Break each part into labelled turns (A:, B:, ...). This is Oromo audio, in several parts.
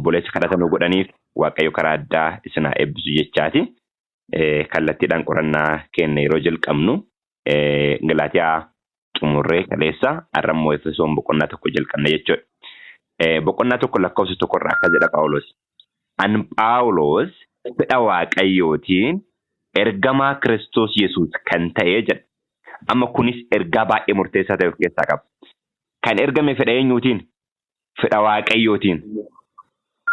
A: obboleessa kadhatanuu godhaniif Waaqayyo karaa addaa isin haa eebbisu jechaati. Kallattiidhaan qorannaa keenya yeroo jalqabnu Galaatiyaa xumurree kaleessa har'ammoo Efesoon boqonnaa 1 jalqabna jechuudha. Boqonnaa 1 lakkoofsa 1 irraa akka jedha Phaawulos. An Phaawulos fedha Waaqayyootiin ergamaa Kiristoos Yesuus kan ta'e jedha. Amma kunis ergaa baay'ee murteessaa ta'e of keessaa qaba. Kan ergame fedha eenyuutiin? Fedha Waaqayyootiin.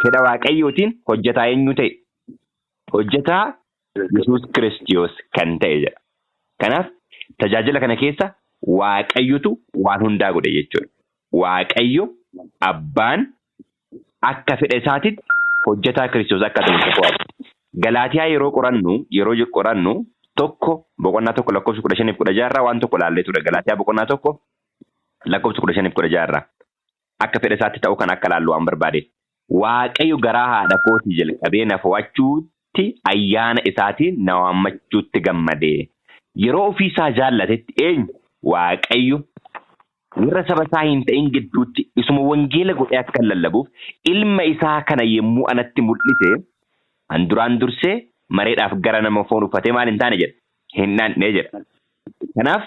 A: Fedha Waaqayyootiin hojjetaa eenyu ta'e? Hojjetaa Yesuus Kiristoos kan ta'e jedha. Kanaaf tajaajila kana keessa Waaqayyotu waan hundaa godhe jechuudha. Waaqayyo Abbaan akka fedha isaatitti hojjetaa Kiristoos akka ta'e qo'ata. Galaatiyaa yeroo qorannu tokko boqonnaa 1 lakkoofsa 15-16 irraa waan tokko laallee ture. Galaatiyaa boqonnaa 1 lakkoofsa 15-16 irraa akka fedha isaatti ta'u kan akka laallu waan barbaade. Waaqayyo garaa haadha kootii jalqabee na fo'achuutti ayyaana isaatiin na waammachuutti gammadee. Yeroo ofii isaa jaallatetti eenyu? Waaqayyo warra saba isaa hin ta'in gidduutti isuma wangeela godhee akka lallabuuf ilma isaa kana yemmuu anatti mul'ise an duraan dursee mareedhaaf gara nama foon uffatee maal hin taane jedha. Hin naannee jedha. Kanaaf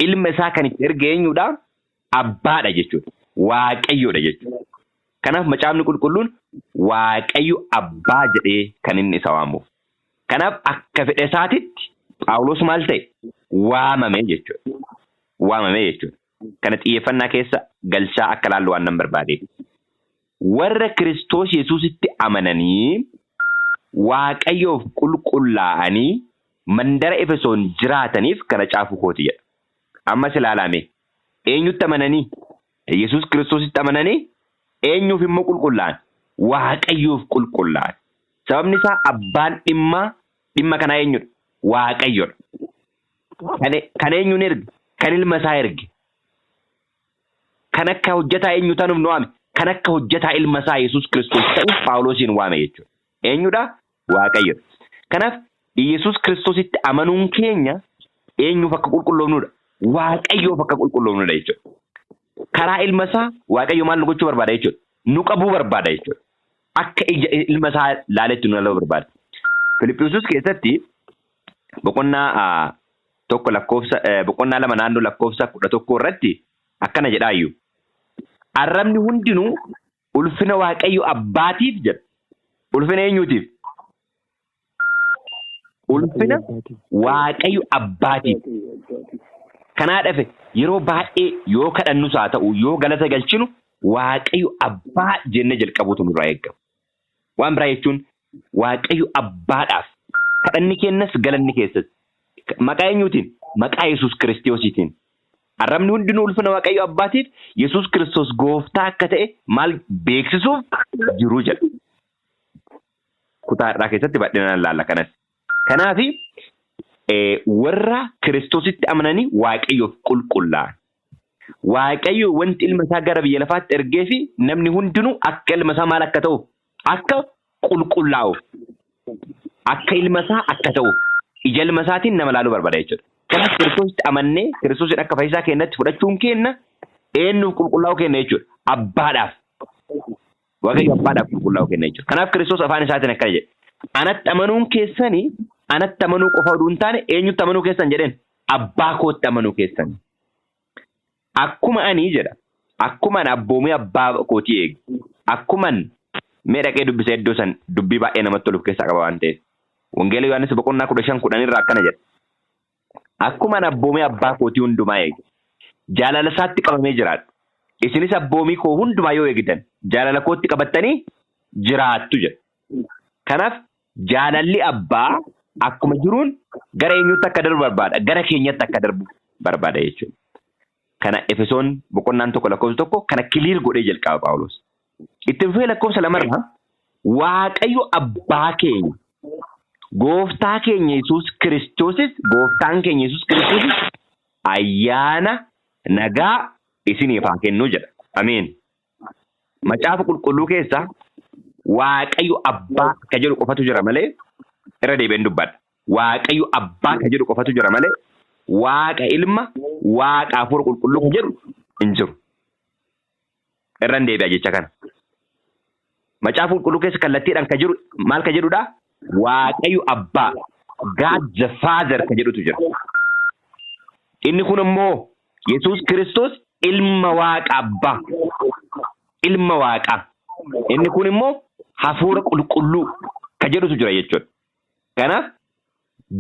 A: ilma isaa kan itti erge eenyudha? Abbaadha jechuudha. Waaqayyoodha jechuudha. Kanaaf macaafni qulqulluun Waaqayyo Abbaa jedhee kan inni isa waamuuf. Kanaaf akka fedha isaatitti Phaawulos maal ta'e? Waamame jechuudha. Waamame jechuudha. Kana xiyyeeffannaa keessa galchaa akka laallu waan nan barbaade. Warra Kiristoos Yesuusitti amananii Waaqayyoof qulqullaa'anii mandara Efesoon jiraataniif kana caafuu kooti jedha. Ammas ilaalame eenyutti amananii? Yesuus Kiristoositti amananii eenyuuf immoo qulqullaa'an? Waaqayyoof qulqullaa'an. Sababni isaa abbaan dhimma kanaa eenyudha? Waaqayyoodha. Kan eenyuun erge? Kan ilma isaa erge. Kan akka hojjetaa eenyu tanuuf nu waame? Kan akka hojjetaa ilma isaa Yesuus Kiristoos ta'uuf Phaawulosiin waame jechuudha. Eenyudha? Waaqayyoodha. Kanaaf Yesuus Kiristoositti amanuun keenya eenyuuf akka qulqulloofnudha? Waaqayyoof akka qulqulloofnudha jechuudha. Karaa ilma isaa Waaqayyo maal nu gochuu barbaada jechuudha? Nu qabuu barbaada jechuudha. Akka ilma isaa laaletti nu laaluu barbaada. Filiphisius keessatti boqonnaa 2 naannoo lakkoofsa 11 irratti akkana jedhaayyuu. Arrabni hundinuu ulfina Waaqayyo Abbaatiif jedha. Ulfina eenyuutiif? Ulfina Waaqayyo Abbaatiif. Kanaa dhafe yeroo baay'ee yoo kadhannus haa ta'u yoo galata galchinu Waaqayyo Abbaa jennee jalqabuutu nurraa eegama. Waan biraa jechuun Waaqayyo Abbaadhaaf kadhanni kennas galanni keessas maqaa eenyuutiin? Maqaa Yesuus Kiristoosiitiin. Arrabni hundinuu ulfina Waaqayyo Abbaatiif Yesuus Kiristoos gooftaa akka ta'e maal beeksisuuf jiru jedha. Kutaa irraa keessatti bal'inaan laalla kanas. Kanaaf warra Kiristoositti amananii Waaqayyoof qulqullaa'an. Waaqayyo wanti ilma isaa gara biyya lafaatti ergee fi namni hundinuu akka ilma isaa maal akka ta'uuf? Akka qulqullaa'uuf. Akka ilma isaa akka ta'uuf. Ija ilma isaatiin nama laaluu barbaada jechuudha. Kanaaf Kiristoositti amannee Kiristoosin akka fayyisaa keenyatti fudhachuun keenya eenyuuf qulqullaa'uu keenya jechuudha? Abbaadhaaf. Waaqayyo Abbaadhaaf qulqullaa'uu keenya jechuudha. Kanaaf Kiristoos afaan isaatiin akkana jedhe. Anatti amanuun keessanii anatti amanuu qofa oduu hin taane eenyutti amanuu keessan jedheen? Abbaa kootti amanuu keessan. Akkuma ani jedha. Akkuman abboomee abbaa kootii eege. Akkuman mee dhaqee dubbisa iddoo san dubbii baay'ee namatti toluuf keessaa qaba waan ta'eef. Wangeela Yohaannis boqonnaa 15 irraa akkana jedha. Akkuman abboomee abbaa kootii hundumaa eege. Jaalala isaatti qabamee jiraadhu. Isinis abboomii koo hundumaa yoo eegdan jaalala kootti qabattanii jiraattu jedha. Kanaaf jaalalli abbaa akkuma jiruun gara eenyutti akka darbu barbaada? Gara keenyatti akka darbu barbaada jechuudha. Kana Efesoon boqonnaan 1 lakkoofsa 1 kana kiliir godhee jalqaba Phaawulos. Itti fufee lakkoofsa 2 irraa Waaqayyo Abbaa keenya Gooftaa keenya Yesuus Kiristoosis gooftaan keenya Yesuus Kiristoosis ayyaana nagaa isiniif haa kennu jedha. Ameen. Macaafa qulqulluu keessa Waaqayyo Abbaa ka jedhu qofatu jira malee irra deebi'een dubbadha. Waaqayyo Abbaa ka jedhu qofatu jira malee Waaqa Ilma Waaqa Hafuura qulqulluu ka jedhu hin jiru. Irra deebi'a jecha kana. Macaafa qulqulluu keessa kallattiidhaan ka jiru maal ka jedhudha? Waaqayyo Abbaa, God the Father ka jedhutu jira. Inni kun immoo Yesuus Kiristoos ilma Waaqa Abbaa, ilma Waaqaa. Inni kun immoo hafuura qulqulluu ka jedhutu jira jechuudha. Kanaaf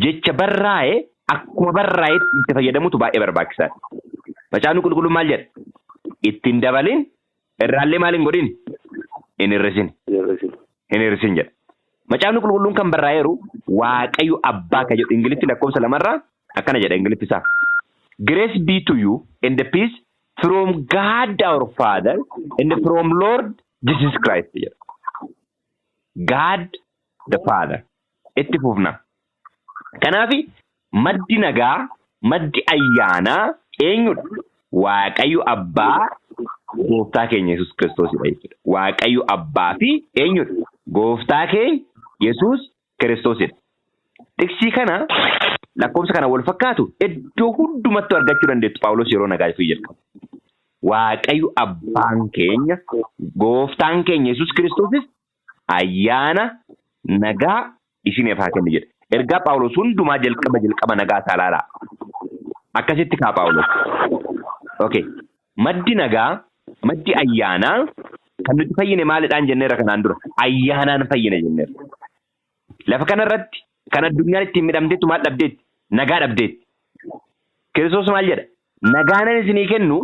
A: jecha barraa'ee akkuma barraa'eetti itti fayyadamutu baay'ee barbaachisaadha. Macaafni qulqulluun maal jedha? Ittiin dabalin irraallee maal hin godhin? Hin hir'isin. Hin hir'isin jedha. Macaafni qulqulluun kan barraa'eeru Waaqayyo Abbaa ka jedhu Ingilitti lakkoofsa 2 akkana jedha Ingilitti isaa. Grace be to you and the peace from God our Father and from Lord Jesus Christ jedha. God the Father. Itti fufna. Kanaafi maddi nagaa, maddi ayyaanaa eenyudha? Waaqayyo Abbaa Gooftaa keenya Yesuus Kiristoosidha jechuudha. Waaqayyo Abbaa fi eenyudha? Gooftaa keenya Yesuus Kiristoosidha. Tiksii kana lakkoofsa kana wal fakkaatu iddoo hundumatti argachuu dandeettu Phaawulos yeroo nagaa fi jalqaba. Waaqayyo Abbaan keenya, Gooftaan keenya Yesuus Kiristoosis ayyaana nagaa isiniif haa kennu jedha. Ergaa Phaawulos hundumaa jalqaba nagaa saalaalaa. Akkasitti kaa Phaawulos. Okay. Maddi nagaa, maddi ayyaanaa kan nuti fayyine maalidhaan jenneera kanaan dura? Ayyaanaan fayyine jenneera. Lafa kanarratti kan addunyaan ittiin midhamteetu maal dhabdeetti? Nagaa dhabdeetti. Kiristoos maal jedha? Nagaanan isinii kennu,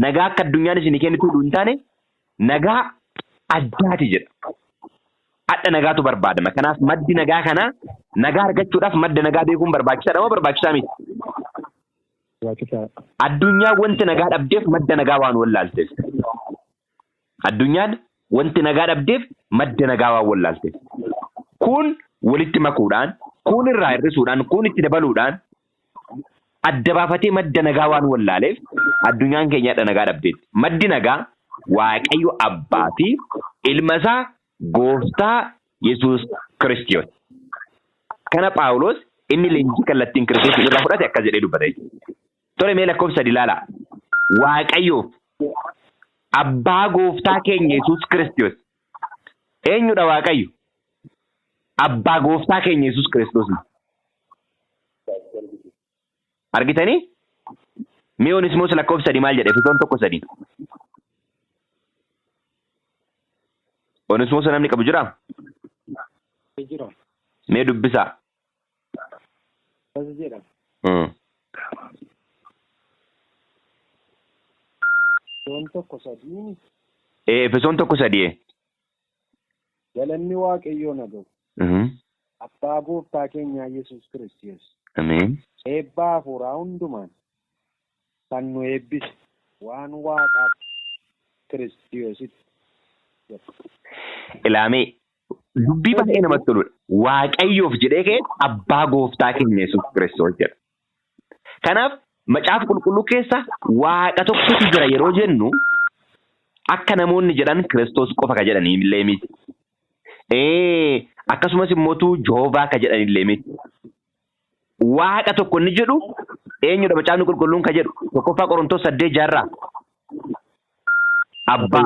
A: nagaa akka addunyaan isinii kennitu hin taane, nagaa addaati jedha. Adda nagaatu barbaadama. Kanaaf maddi nagaa kana nagaa argachuudhaaf madda nagaa beekuun barbaachisaadha moo barbaachisaa miti? Addunyaan wanti nagaa dhabdeef madda nagaa waan wallaalteef. Addunyaan wanti nagaa dhabdeef madda nagaa waan wallaalteef. Kun walitti makuudhaan, kun irraa hir'isuudhaan, kun itti dabaluudhaan adda baafatee madda nagaa waan wallaaleef addunyaan keenya adda nagaa dhabdeetti. Maddi nagaa Waaqayyo Abbaa fi ilma isaa Gooftaa Yesuus Kiristoos. Kana Phaawulos inni leenjii kallattiin Kiristoos irraa fudhate akkas jedhee dubbate. Tole mee lakkoofsa 3 ilaalaa. Waaqayyoof Abbaa Gooftaa keenya Yesuus Kiristoos. Eenyudha Waaqayyo? Abbaa Gooftaa keenya Yesuus Kiristoos. Argitanii? Mee Oneesimoos lakkoofsa 3 maal jedhe? Efesoon 1:3. Oneesimoos namni qabu jiraa?
B: Jira.
A: Mee dubbisaa.
B: As jedha.
A: Efesoon 1:3.
B: Galanni Waaqayyoo na ga'u. Abbaa Gooftaa keenyaa Yesuus Kiristoos.
A: Ameen.
B: Eebbaa hafuuraa hundumaan kan nu eebbisu waan Waaqaa Kiristoositti.
A: Ilaamee dubbii baay'ee namatti toludha. Waaqayyoof jedhee ka'e Abbaa Gooftaa keenya Yesuus Kiristoos jedha. Kanaaf macaafa qulqulluu keessa Waaqa tokkotu jira yeroo jennu akka namoonni jedhan Kiristoos qofa ka jedhanii illee miti. Akkasumas immootu Joovaa ka jedhan illee miti. Waaqa tokko inni jedhu eenyudha macaafni qulqulluun ka jedhu? Tokkoffaa Qorontos 8:6. Abbaa.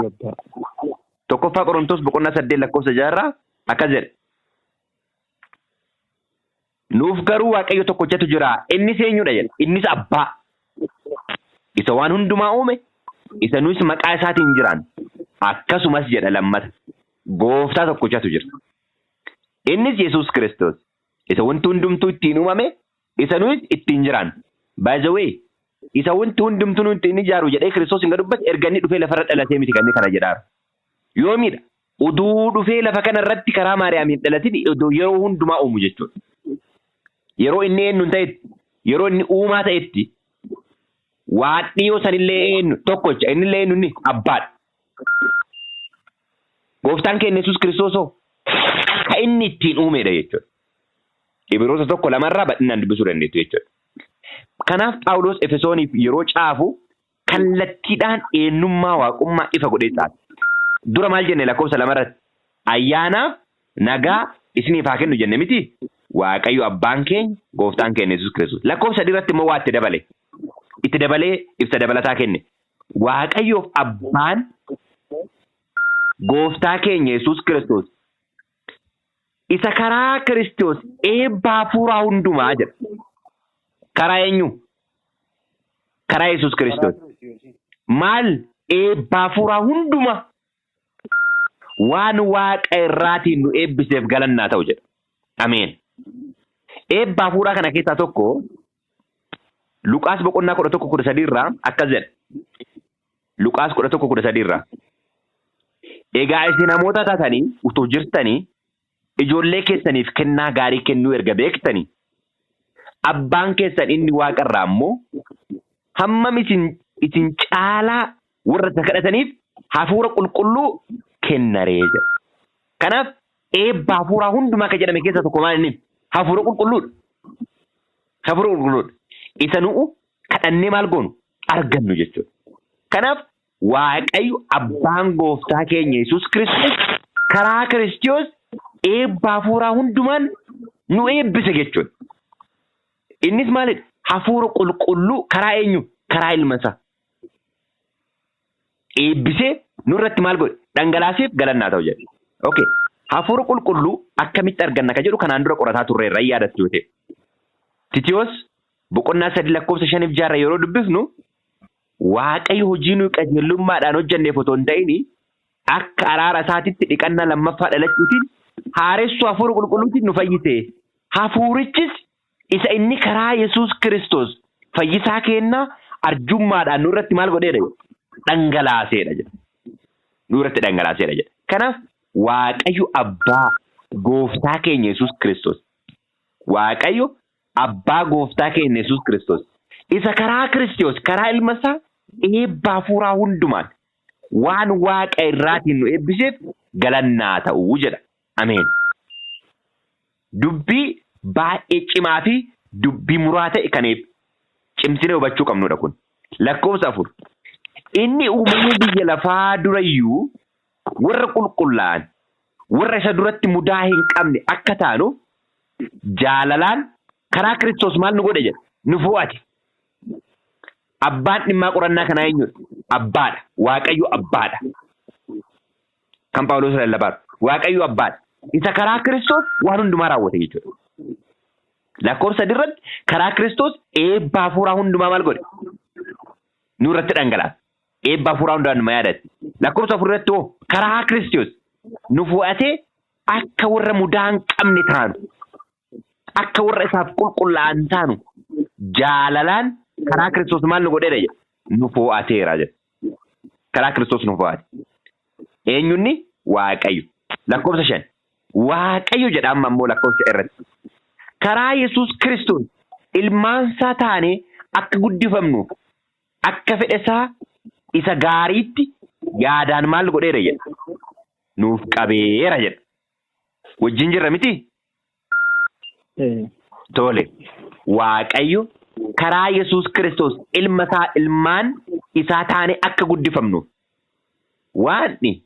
A: Tokkoffaa Qorontos 8:6 akkas jedha. Nuuf garuu Waaqayyo tokkochatu jira. Innis eenyudha jedha? Innis Abbaa. Isa waan hundumaa uume, isa nus maqaa isaatiin jiraan. Akkasumas jedha lammata. Gooftaa tokkochatu jira. Innis Yesuus Kiristoos. Isa wanti hundumtuu ittiin uumame, isa nus ittiin jiraan. By the way, isa wanti hundumtuu ittiin ijaaru jedhee Kiristoos hin dubbate erga inni dhufee lafarra dhalatee miti kan inni kana jedhaaru. Yoomidha. Uduu dhufee lafa kanarratti karaa Maariyaamiin dhalatin yeroo hundumaa uumu jechuudha. Yeroo inni eenyu ta'etti, yeroo inni uumaa ta'etti, waan dhiyoo sanillee eenyu tokkocha, innillee eenyu inni Abbaadha. Gooftaan keenya Yesuus Kiristoosoo kan inni ittiin uumedha jechuudha. Ibroota 1:2 bal'inaan dubbisuu dandeettu jechuudha. Kanaaf Phaawulos Efesooniif yeroo caafu kallattiidhaan eenyummaa waaqummaa ifa godhee caafe. Dura maal jenne lakkoofsa 2 irratti? Ayyaanaaf nagaa isiniif haa kennu jenne miti? Waaqayyo Abbaan keenya, Gooftaan keenya Yesuus Kiristoos. Lakkoofsa 3 irratti immoo waa itti dabale. Itti dabalee ibsa dabalataa kenne. Waaqayyoof Abbaan gooftaa keenya Yesuus Kiristoos isa karaa Kiristoos eebba hafuuraa hundumaa jedha. Karaa eenyu? Karaa Yesuus Kiristoos. Maal eebba hafuuraa hundumaa waan waaqa irraatiin nu eebbiseef galannaa ta'u jedha. Ameen. Eebba hafuuraa kana keessaa tokko Luqaas boqonnaa 11:13 irraa akkas jedha. Luqaas 11:13 irraa. Egaa isin namoota taatanii utoo jirtanii ijoollee keessaniif kennaa gaarii kennuu erga beektanii abbaan keessan inni waaqarraa immoo hammam isin caalaa warra isa kadhataniif hafuura qulqulluu kennaree jedha. Kanaaf eebba hafuuraa hundumaa kan jedhame keessaa tokko maal inni? Hafuura qulqulluudha. Hafuura qulqulluudha. Isa nu'u kadhannee maal goonu? Argannu jechuudha. Kanaaf Waaqayyo abbaan gooftaa keenya Yesuus Kiristoos karaa Kiristoos eebba hafuuraa hundumaan nu eebbise jechuudha. Innis maalidha? Hafuura qulqulluu karaa eenyu? Karaa ilma isaa. Eebbisee nurratti maal godhe? Dhangalaaseef galannaa ta'u jedhe. Okay. Hafuura qulqulluu akkamitti arganna ka jedhu kanaan dura qorataa turreerra yaadattu yoo ta'e. Titiyoos boqonnaa 3:5 yeroo dubbifnu Waaqayyo hojii nuyi qajeelummaadhaan hojjenneef otoo hin ta'in akka araara isaatitti dhiqannaa lammaffaa dhalachuutiin haaressuu hafuura qulqulluutiin nu fayyise. Hafuurichis isa inni karaa Yesuus Kiristoos fayyisaa kennaa arjummaadhaan nurratti maal godheedha? Dhangalaaseedha jedha. Nurratti dhangalaaseedha jedha. Kanaaf Waaqayyo abbaa gooftaa keenya Yesuus Kiristoos. Waaqayyo abbaa gooftaa keenya Yesuus Kiristoos. Isa karaa Kiristoos karaa ilma isaa eebba hafuuraa hundumaan waan waaqa irraatiin nu eebbiseef galannaa ta'uu jedha. Ameen. Dubbii baay'ee cimaa fi dubbii muraa ta'e kan cimsinee hubachuu qabnudha kun. Lakkoofsa 4. Inni uumamuu biyya lafaa durayyuu warra qulqullaa'an warra isa duratti mudaa hin qabne akka taanu jaalalaan karaa Kiristoos maal nu godhe jedha? Nu fo'ate. Abbaan dhimmaa qorannaa kanaa eenyudha? Abbaadha. Waaqayyo abbaadha. Kan Phaawulos lallabaadha. Waaqayyo abbaadha. Isa karaa Kiristoos waan hundumaa raawwate jechuudha. Lakkoofsa 3 irratti karaa Kiristoos eebba hafuuraa hundumaa maal godhe? Nurratti dhangalaase. Eebba hafuuraa hundumaa nu yaadate. Lakkoofsa 4 irratti karaa Kiristoos nu fo'atee akka warra mudaa hin qabne taanu. Akka warra isaaf qulqullaa'an taanu. Jaalalaan karaa Kiristoos maal nu godheera jedha? Nu fo'ateera jedha. Karaa Kiristoos nu fo'ate. Eenyunni? Waaqayyo. Lakkoofsa 5. Waaqayyo jedha amma immoo lakkoofsa irratti. Karaa Yesuus Kiristoos ilmaansaa taanee akka guddifamnuuf akka fedha isaa isa gaariitti yaadaan maal godheera jedha? Nuuf qabeera jedha. Wajjin jirra miti? Tole. Waaqayyo karaa Yesuus Kiristoos ilmaan isaa taanee akka guddifamnuuf waanni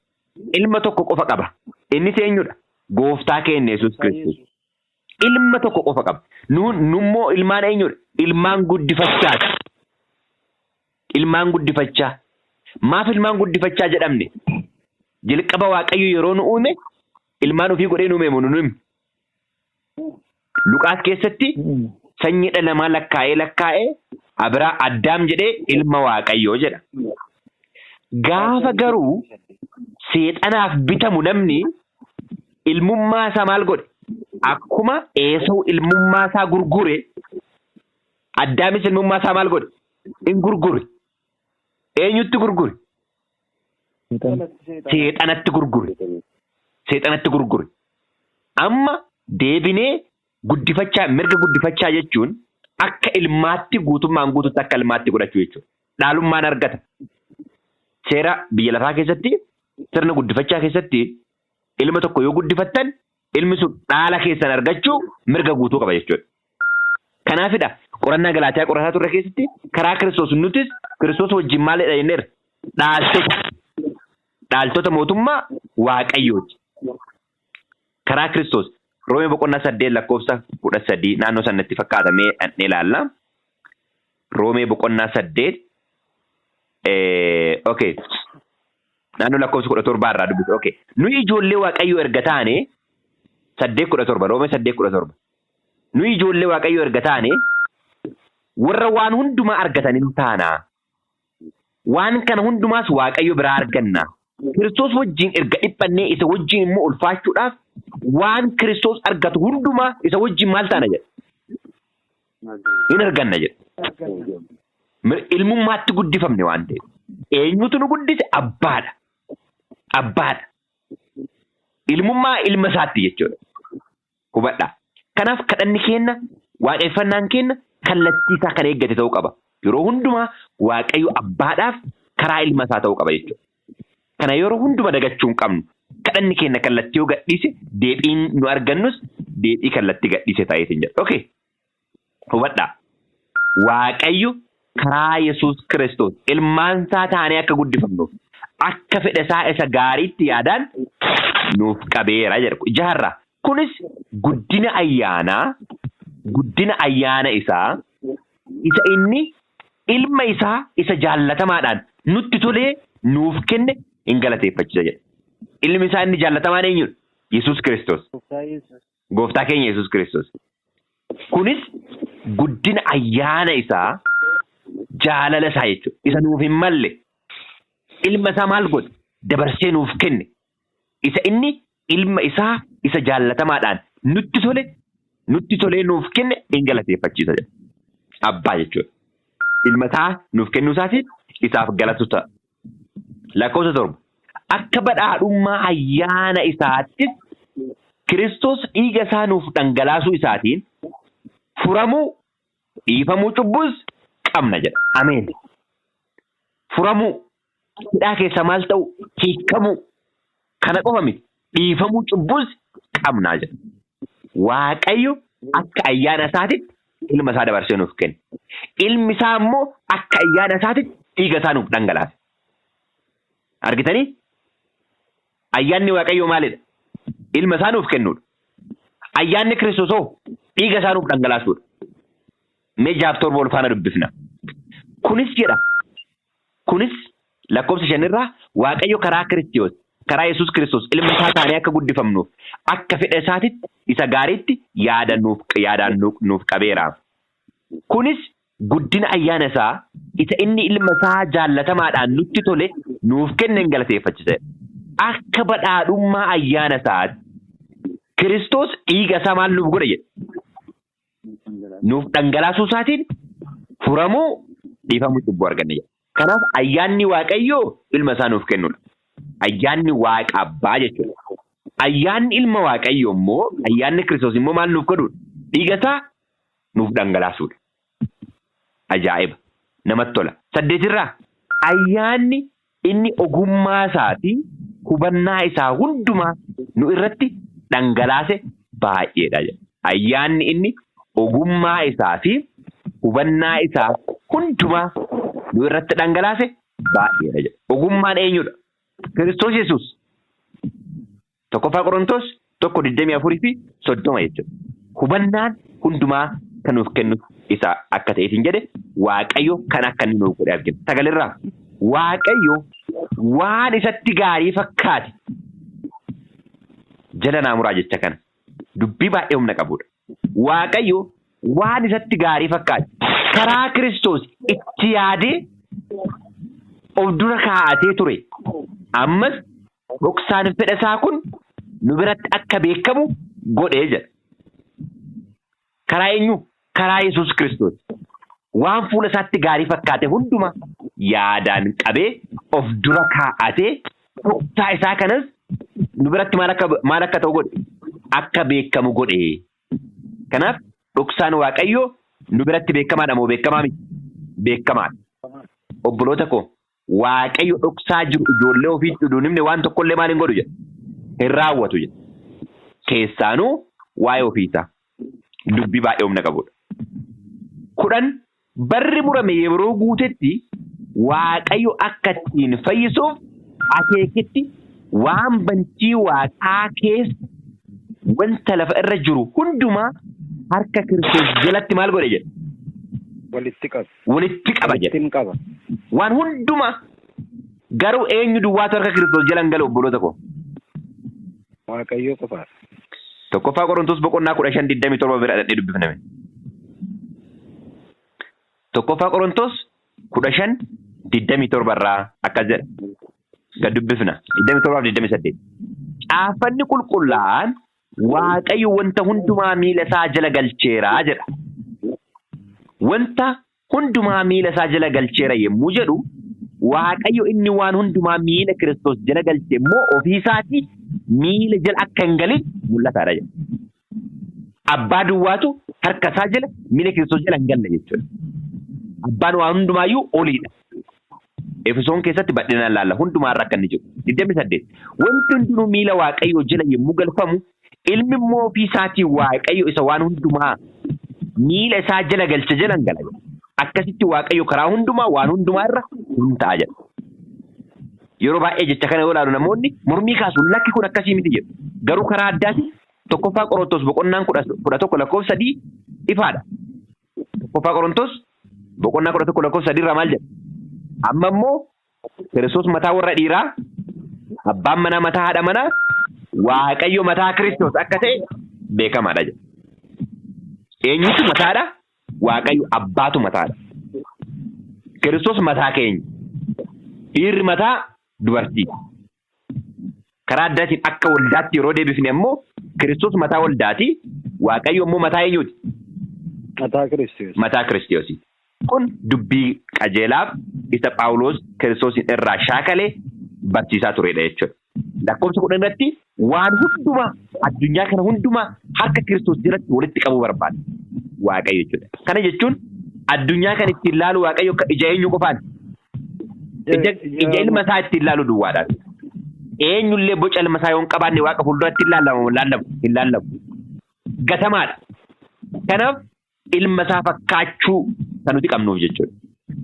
A: ilma tokko qofa qaba. Innis eenyudha? Gooftaa keenya Yesuus Kiristoos. Ilma tokko qofa qaba. Nummoo ilmaan eenyudha? Ilmaan guddifachaati. Ilmaan guddifachaa. Maaf ilmaan guddifachaa jedhamne? Jalqaba Waaqayyo yeroo nu uume ilmaan ofii godhee nu uume moo nu uume? Luqaas keessatti sanyii dhala namaa lakkaa'ee Addaam jedhee ilma Waaqayyoo jedha. Gaafa garuu seexanaaf bitamu namni ilmummaa isaa maal godhe? Akkuma Eesaawu ilmummaa isaa gurgure Addaamis ilmummaa isaa maal godhe? In gurgure. Eenyutti gurgure? Seexanatti gurgure. Seexanatti gurgure. Amma deebinee mirga guddifachaa jechuun akka ilmaatti guutummaan guututti akka ilmaatti godhachuu jechuudha. Dhaalummaan argata. Seera biyya lafaa keessatti sirna guddifachaa keessatti ilma tokko yoo guddifattan ilmi sun dhaala keessan argachuu mirga guutuu qaba jechuudha. Kanaafidha qorannaa Galaatiyaa qorataa turre keessatti karaa Kiristoos nutis Kiristoos wajjin maalidha jenneerra? Dhaaltota mootummaa Waaqayyooti. Karaa Kiristoos Roomee boqonnaa 8 lakkoofsa 13 naannoo sanatti fakkaatamee dhannee ilaalla. Roomee boqonnaa 8 okay. naannoo lakkoofsa 17 irraa dubbisu. Okay. Nuyi ijoollee Waaqayyoo erga taane 8:17 Roome 8:17. Nuyi ijoollee Waaqayyoo erga taane warra waan hundumaa argataniin taana. Waan kana hundumaas Waaqayyo biraa arganna. Kiristoos wajjin erga dhiphannee isa wajjin immoo ulfaachuudhaaf waan Kiristoos argatu hundumaa isa wajjin maal taana jedha? Hin arganna jedha. Ilmummaatti guddifamne waan ta'eef. Eenyutu nu guddise? Abbaadha. Abbaadha. Ilmummaa ilma isaatti jechuudha. Hubadhaa. Kanaaf kadhanni keenya, waaqeffannaan keenya kallattii isaa kan eeggate ta'uu qaba. Yeroo hundumaa Waaqayyo abbaadhaaf karaa ilma isaa ta'uu qaba jechuudha. Kana yeroo hundumaa dagachuu hin qabnu. Kadhanni keenya kallattii yoo gadhiise deebiin nu argannus deebii kallattii gadhiise ta'eetiin jedha. Okay. Hubadhaa. Waaqayyo karaa Yesuus Kiristoos ilmaan isaa taanee akka guddifamnuuf akka fedha isaa isa gaariitti yaadaan nuuf qabeera jedha. Jaarraa kunis guddina ayyaana isaa isa inni ilma isaa isa jaallatamaadhaan nutti tolee nuuf kenne hin galateeffachisa jedha. Ilmi isaa inni jaallatamaan eenyudha? Yesuus Kiristoos. Gooftaa keenya Yesuus Kiristoos. Kunis guddina ayyaana isaa jaalala isaa jechuudha. Isa nuuf hin malle ilma isaa maal godhe? Dabarsee nuuf kenne. Isa inni ilma isaa isa jaallatamaadhaan nutti tolee nuuf kenne hin galateeffachisa jedha. Abbaa jechuudha. Ilma isaa nuuf kennuu isaatiin isaaf galatu ta'a. Lakkoofsa 7. Akka badhaadhummaa ayyaana isaattis Kiristoos dhiiga isaa nuuf dhangalaasuu isaatiin furamuu, dhiifamuu cubbuus qabna jedha. Ameen. Furamuu, hidhaa keessa maal ta'u, hiikamuu, kana qofa miti. Dhiifamuu cubbuus qabnaa jedha. Waaqayyo akka ayyaana isaatitti ilma isaa dabarsee nuuf kenne. Ilmi isaa immoo akka ayyaana isaatitti dhiiga isaa nuuf dhangalaase. Argitanii? Ayyaanni Waaqayyoo maalidha? Ilma isaa nuuf kennuudha. Ayyaanni Kiristoos hoo dhiiga isaa nuuf dhangalaasuudha. Mee jaaftorba wal faana dubbifna. Kunis jedha. Kunis lakkoofsa 5 irraa Waaqayyo karaa Kiristoos, karaa Yesuus Kiristoos ilma isaa taanee akka guddifamnuuf akka fedha isaatitti isa gaariitti yaadaan nuuf qabeera. Kunis guddina ayyaana isaa isa inni ilma isaa jaallatamaadhaan nutti tole nuuf kenne hin galateeffachise. Akka badhaadhummaa ayyaana isaatti Kiristoos dhiiga isaa maal nuuf godha jedha? Nuuf dhangalaasuu isaatiin furamuu, dhiifamuu cubbuu arganne jedha. Kanaaf ayyaanni Waaqayyoo ilma isaa nuuf kennudha. Ayyaanni Waaqa Abbaa jechuudha. Ayyaanni ilma Waaqayyoo immoo ayyaanni Kiristoos immoo maal nuuf godhudha? Dhiiga isaa nuuf dhangalaasuudha. Ajaa'iba! Namatti tola. 8 irraa ayyaanni inni ogummaa isaatii hubannaa isaa hundumaa nu irratti dhangalaase baay'eedha jedha. Ayyaanni inni ogummaa isaa fi hubannaa isaa hundumaa nu irratti dhangalaase baay'eedha jedha. Ogummaan eenyudha? Kiristoos Yesuus. 1 Qorontos 1:24-30 jechuudha. Hubannaan hundumaa kan nuuf kennu isa akka ta'eetiin jedhe Waaqayyo kan akka inni nuuf godhe argina. 9 irraa Waaqayyo waan isatti gaarii fakkaate jala naamuraa jecha kana dubbii baay'ee humna qabudha. Waaqayyo waan isatti gaarii fakkaate karaa Kiristoos itti yaadee of dura kaa'atee ture. Ammas dhoksaan fedha isaa kun nu biratti akka beekamu godhee jedha. Karaa eenyu? Karaa Yesuus Kiristoos. Waan fuula isaatti gaarii fakkaate hundumaa yaadaan qabee of dura kaa'atee dhoksaa isaa kanas nu biratti maal akka ta'u godhe? Akka beekamu godhe. Kanaaf dhoksaan Waaqayyoo nu biratti beekamaadha moo beekamaa miti? Beekamaadha. Obboloota koo Waaqayyo dhoksaa jiru ijoollee ofii dhuduun himne waan tokkollee maal hin godhu jedha? Hin raawwatu jedha. Keessaanuu waa'ee ofiisaa dubbii baay'ee humna qabudha. 10 barri murame yeroo guutetti Waaqayyo akka ittiin fayyisuuf akeekitti waan bantii Waaqaa keessa wanta lafa irra jiru hundumaa harka Kiristoos jalatti maal godhe jedha? Walitti qaba jedha. Waan hundumaa Garuu eenyu duwwaatu harka Kiristoos jala hin galu obboloota koo.
B: Waaqayyo qofaadha.
A: Tokkoffaa Qorontos boqonnaa 15:27 bira dhadhee dubbifname. Tokkoffaa Qorontos 15:27 irraa akkas jedha. Gad dubbifna 27:28. Caafanni qulqullaa'aan Waaqayyo wanta hundumaa miila isaa jala galcheera jedha. Wanta hundumaa miila isaa jala galcheera yommuu jedhu Waaqayyo inni waan hundumaa miila Kiristoos jala galche immoo ofii isaatii miila jala akka hin galin mul'ataadha jedha. Abbaa duwwaatu harka isaa jala miila Kiristoos jala hin galle jechuudha. Abbaan waan hundumaayyuu oliidha. Efesoon keessatti bal'inaan laalla hundumaa irra akka inni jiru. 28. Wanti hundinuu miila Waaqayyoo jala yommuu galfamu ilmi immoo ofii isaatii Waaqayyo isa waan hundumaa miila isaa jala galche jala hin gala. Akkasitti Waaqayyo karaa hundumaa waan hundumaa irra hin ta'a jedha. Yeroo baay'ee jecha kana yoo ilaalu namoonni mormii kaasu lakki kun akkasii miti jedhu. Garuu karaa addaati tokkoffaa Qorontos boqonnaan 11:3 ifaadha. Tokkoffaa Qorontos boqonnaa 11:3 irraa maal jedha? Amma immoo Kiristoos mataa warra dhiiraa, abbaan manaa mataa haadha manaa, Waaqayyo mataa Kiristoos akka ta'e beekamaadha jedha. Eenyutu mataadha? Waaqayyo abbaatu mataadha. Kiristoos mataa keenya. Dhiirri mataa dubartii. Karaa addaatiin akka waldaatti yeroo deebifne immoo Kiristoos mataa waldaati. Waaqayyo immoo mataa eenyuuti?
B: Mataa Kiristoos.
A: Mataa Kiristoos. Kun dubbii qajeelaaf isa Phaawulos Kiristoosin irraa shaakalee barsiisaa turedha jechuudha. Lakkoofsa 10 irratti waan hundumaa addunyaa kana hundumaa harka Kiristoos jalatti walitti qabuu barbaada. Waaqayyo jechuudha. Kana jechuun addunyaa kan ittiin ilaalu Waaqayyo ija eenyu qofaan? Ija ilma isaa ittiin ilaalu duwwaadhaan. Eenyullee boca ilma isaa yoo hin qabaanne Waaqa fuulduratti hin laallamu. Gatamaadha. Kanaaf ilma isaa fakkaachuu kan nuti qabnuuf jechuudha.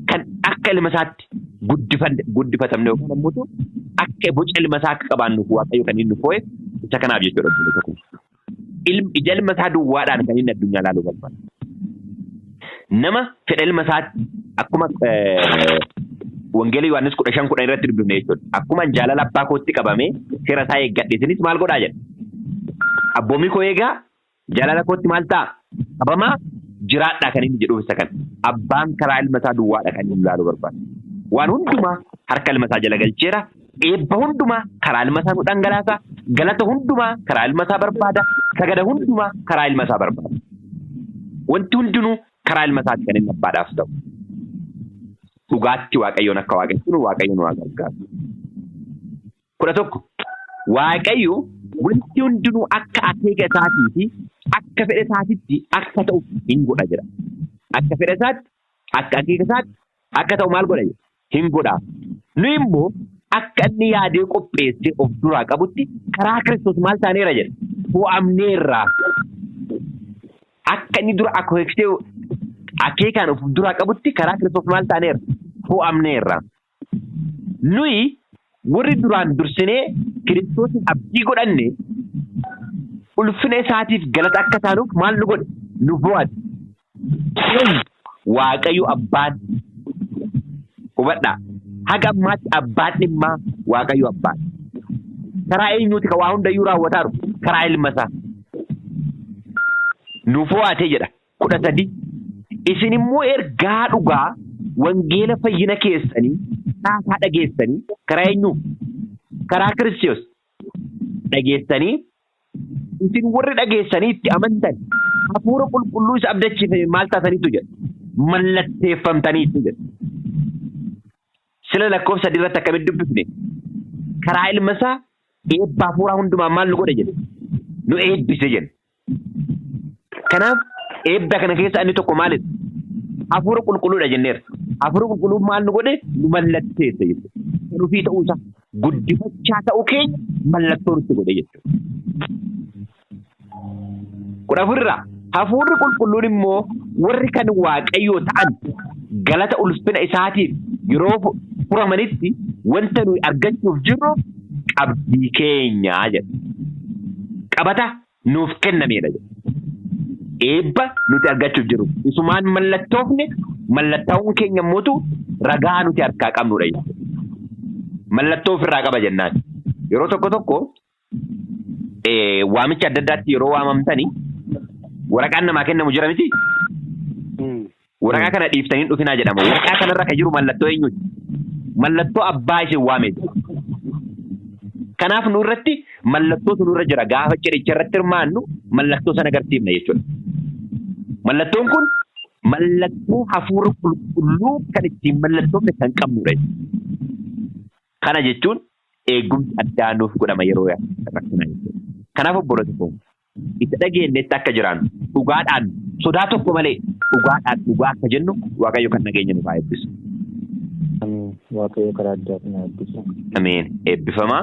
A: Kan akka ilma isaatti guddifatamne yookaan ammoo akka boca ilma isaa akka qabaannuuf Waaqayyo kan inni foo'e isa kanaaf jechuudha. Ija ilma isaa duwwaadhaan kan inni addunyaa ilaaluu barbaada. Nama fedha ilma isaatti akkuma Wangeelii Yohaannis 15:10 irratti dubbifne jechuudha. Akkuma jaalala abbaa kootti qabamee seera isaa eeggadhe isinis maal godhaa jedha. Abboommii koo eegaa jaalala kootti maal ta'a? Qabamaa jiraadhaa kan inni jedhuuf isa kana. Abbaan karaa ilma isaa duwwaadha kan inni ilaaluu barbaada. Waan hundumaa harka ilma isaa jala galcheera. Eebba hundumaa karaa ilma isaa nu dhangalaasa. Galata hundumaa karaa ilma isaa barbaada. Sagada hundumaa karaa ilma isaa barbaada. Wanti hundinuu karaa ilma isaatti kan inni abbaadhaaf ta'u. Dhugaatti Waaqayyoon akka waaqessuun Waaqayyoon waa gargaaru. 11. Waaqayyo wanti hundinuu akka akeeka isaatii fi akka fedha isaatiitti akka ta'u hin godha jedha. Akka fedha isaatti, akka akeeka isaatti akka ta'u maal godha jedha? Hin godha. Nu immoo akka inni yaadee qopheessee of duraa qabutti karaa Kiristoos maal taaneera jedha? Fo'amneerra. Akka inni dura akeekaan of duraa qabutti karaa Kiristoos maal taaneera? Fo'amneerra. Nuyi warri duraan dursinee Kiristoosin abdii godhanne ulfina isaatiif galata akka taanuuf maal nu godhe? Nu fo'ate. Waaqayyo abbaan hubadhaa. Haga ammaatti abbaan dhimmaa Waaqayyo abbaan. Karaa eenyuuti kan waa hundayyuu raawwataaru? Karaa ilma isaa. Nu fo'ate jedha. 13. Isin immoo ergaa dhugaa wangeela fayyina keessanii haasaa dhageessanii karaa eenyu? Karaa Kiristoos dhageessanii isin warri dhageessanii itti amantan hafuura qulqulluu isa abdachiifame maal taataniitu jedha? Mallatteeffamtaniitu jedha. Sila lakkoofsa 3 irratti akkamitti dubbifne? Karaa ilma isaa eebba hafuuraa hundumaa maal nu godhe jedhe? Nu eebbise jedhe. Kanaaf eebba kana keessa inni tokko maalidha? Hafuura qulqulluudha jenneera. Hafuura qulqulluu maal nu godhe? Nu mallatteessa jechuudha. Nufii ta'uusaa guddifachaa ta'uu keenya mallattoo nutti godhe jechuudha. 14. Hafuurri qulqulluun immoo warri kan Waaqayyoo ta'an galata ulfina isaatiif yeroo furamanitti wanta nuyi argachuuf jirru qabdii keenyaa jedha. Qabata nuuf kennameedha jedha. Eebba nuti argachuuf jiru. Isumaan mallattoofne mallattaa'uun keenya mootu ragaa nuti harkaa qabnudha jechuudha. mallattoo ofirraa qaba jennaan. Yeroo tokko waamicha adda addaatti yeroo waamamtanii waraqaan namaa kennamu jira miti. Waraqaa kana dhiiftanii dhufinaa jedhama. Waraqaa kanarra kan jiru mallattoo eenyuuti? Mallattoo abbaa isin waameeti. Kanaaf nurratti mallattootu nurra jira. Gaafa cidhicha irratti hirmaannu mallattoo sana agarsiifna jechuudha. Mallattoon kun mallattoo hafuura qulqulluu kan ittiin mallattoofne kan qabnudha. Kana jechuun eegumsi addaa nuuf godhama yeroo rakkinaa jechuudha. Kanaaf obboloota koo itti dhageenyetti akka jiraannu dhugaadhaan sodaa tokko malee dhugaadhaan dhugaa akka jennu Waaqayyo kan nageenya nuuf haa eebbisu.
B: Waaqayyo karaa addaa kana eebbisu.
A: Ameen. Eebbifamaa.